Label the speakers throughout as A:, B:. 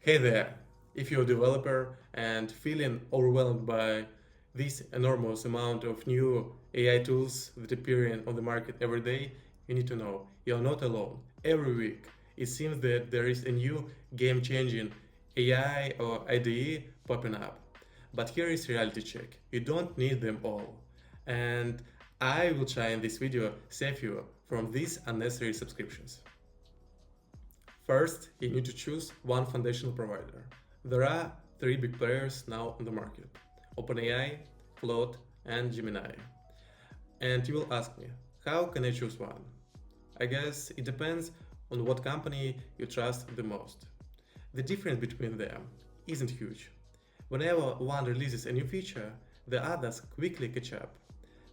A: Hey there! If you're a developer and feeling overwhelmed by this enormous amount of new AI tools that appear on the market every day, you need to know you're not alone. Every week, it seems that there is a new game-changing AI or IDE popping up. But here is reality check. You don't need them all. And I will try in this video save you from these unnecessary subscriptions. First, you need to choose one foundational provider. There are three big players now on the market: OpenAI, Claude, and Gemini. And you will ask me, how can I choose one? I guess it depends on what company you trust the most. The difference between them isn't huge. Whenever one releases a new feature, the others quickly catch up.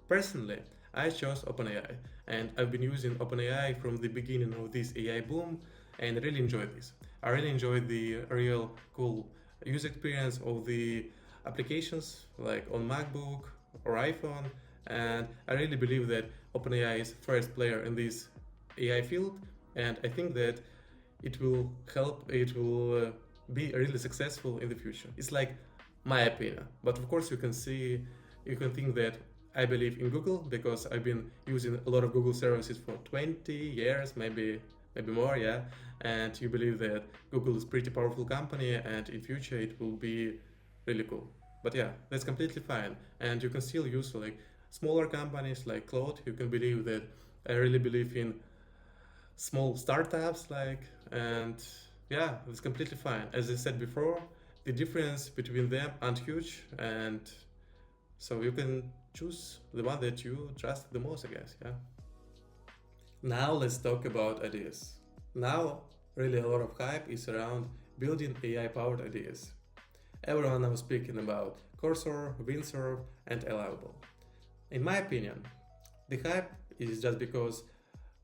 A: Personally, I chose OpenAI, and I've been using OpenAI from the beginning of this AI boom, and I really enjoy this. I really enjoy the real cool user experience of the applications, like on MacBook or iPhone, and I really believe that OpenAI is first player in this AI field, and I think that it will be really successful in the future. It's like my opinion, but of course you can think that I believe in Google because I've been using a lot of Google services for 20 years, maybe more, yeah. And you believe that Google is pretty powerful company and in future it will be really cool. But yeah, that's completely fine. And you can still use like smaller companies like Claude. You can believe that I really believe in small startups and yeah, it's completely fine. As I said before, the difference between them aren't huge, and so you can choose the one that you trust the most, I guess. Yeah. Now let's talk about ideas. Now, really a lot of hype is around building AI-powered ideas. Everyone now speaking about Cursor, Windsurf, and Allowable. In my opinion, the hype is just because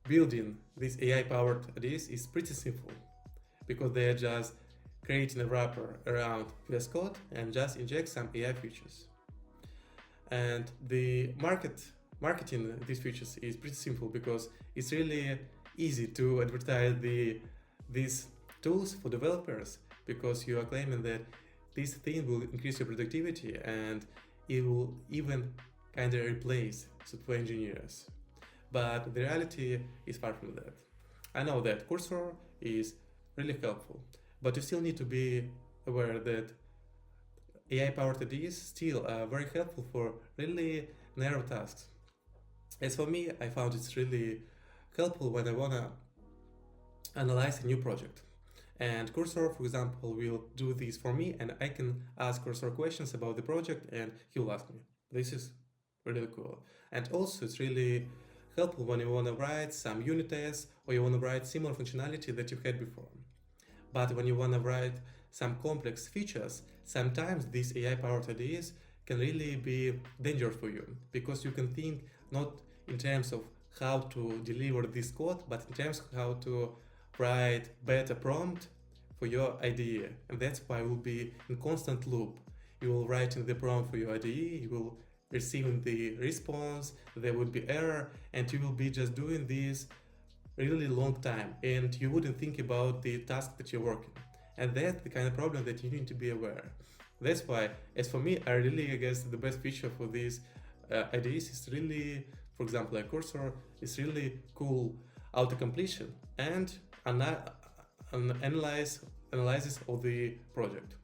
A: building these AI-powered ideas is pretty simple, because they are just creating a wrapper around VS Code and just inject some AI features. And the marketing these features is pretty simple because it's really easy to advertise these tools for developers, because you are claiming that this thing will increase your productivity and it will even kind of replace software engineers. But the reality is far from that. I know that Cursor is really helpful, but you still need to be aware that AI-powered IDEs still are very helpful for really narrow tasks. As for me, I found it's really helpful when I wanna analyze a new project. And Cursor, for example, will do this for me, and I can ask Cursor questions about the project, and he will ask me. This is really cool. And also, it's really helpful when you wanna write some unit tests or you wanna write similar functionality that you had before. But when you wanna write some complex features, sometimes these AI-powered ideas can really be dangerous for you, because you can think not in terms of how to deliver this code, but in terms of how to write better prompt for your IDE. And that's why it will be in constant loop. You will write in the prompt for your IDE, you will receive the response, there would be error, and you will be just doing this really long time, and you wouldn't think about the task that you're working. And that's the kind of problem that you need to be aware. That's why, as for me, I guess the best feature for these IDEs is really, for example, like Cursor, is really cool auto completion and analysis of the project.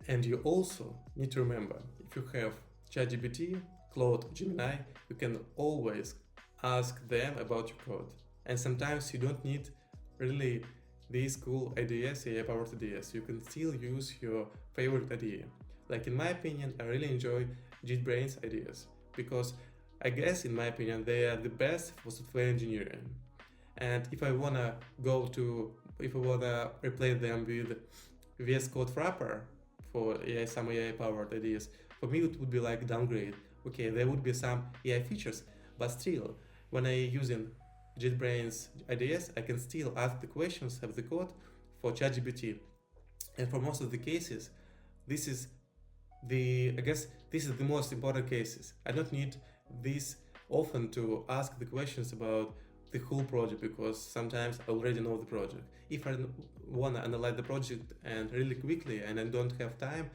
A: And you also need to remember, if you have ChatGPT, Claude, Gemini, you can always ask them about your code. And sometimes you don't need really these cool IDEs, AI-powered IDEs. You can still use your favorite IDE. Like in my opinion, I really enjoy JetBrains IDEs because I guess in my opinion they are the best for software engineering. And if I wanna replace them with VS Code wrapper for some AI-powered IDEs, for me it would be like downgrade. Okay, there would be some AI features, but still, when I using JetBrains IDEs, I can still ask the questions of the code for ChatGPT. And for most of the cases, this is I guess this is the most important cases. I don't need this often to ask the questions about the whole project, because sometimes I already know the project. If I want to analyze the project and really quickly and I don't have time,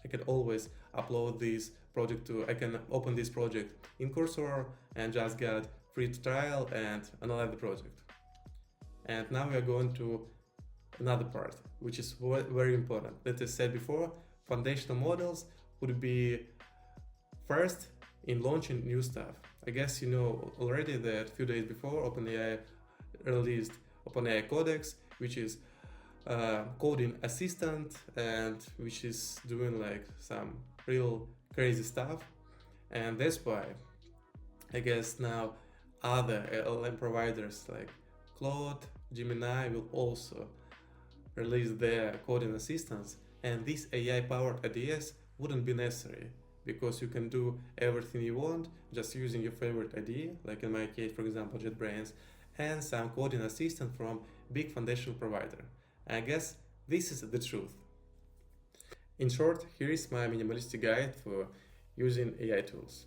A: I can always upload this project to, I can open this project in Cursor and just get free trial and analyze the project. And now we are going to another part, which is very important. As I said before, foundational models would be first in launching new stuff. I guess you know already that a few days before OpenAI released OpenAI Codex, which is coding assistant and which is doing like some real crazy stuff. And that's why I guess now other LLM providers like Claude, Gemini will also release their coding assistants, and these AI powered IDEs wouldn't be necessary because you can do everything you want just using your favorite IDE, like in my case, for example, JetBrains, and some coding assistant from big foundational provider. I guess this is the truth. In short, here is my minimalistic guide for using AI tools.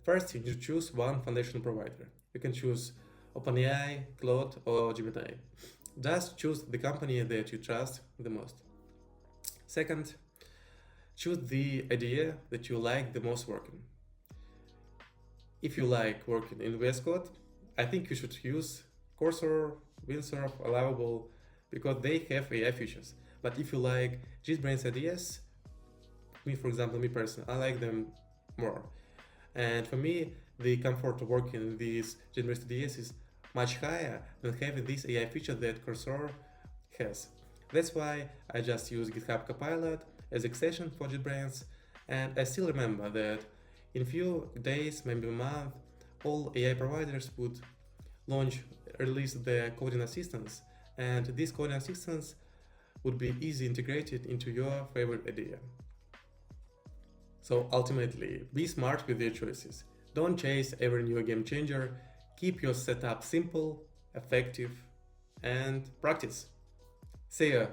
A: First, you need to choose one foundational provider. You can choose OpenAI, Claude, or Gemini. Just choose the company that you trust the most. Second, choose the idea that you like the most working. If you like working in VS Code, I think you should use Cursor, Windsurf, Allowable, because they have AI features. But if you like JetBrains ideas, for example, me personally, I like them more. And for me, the comfort of working in these JetBrains ideas is much higher than having this AI feature that Cursor has. That's why I just use GitHub Copilot as extension for JetBrains, and I still remember that in few days, maybe a month, all AI providers would release their coding assistants, and these coding assistants would be easy integrated into your favorite idea. So ultimately, be smart with your choices. Don't chase every new game changer. Keep your setup simple, effective, and practice. See ya!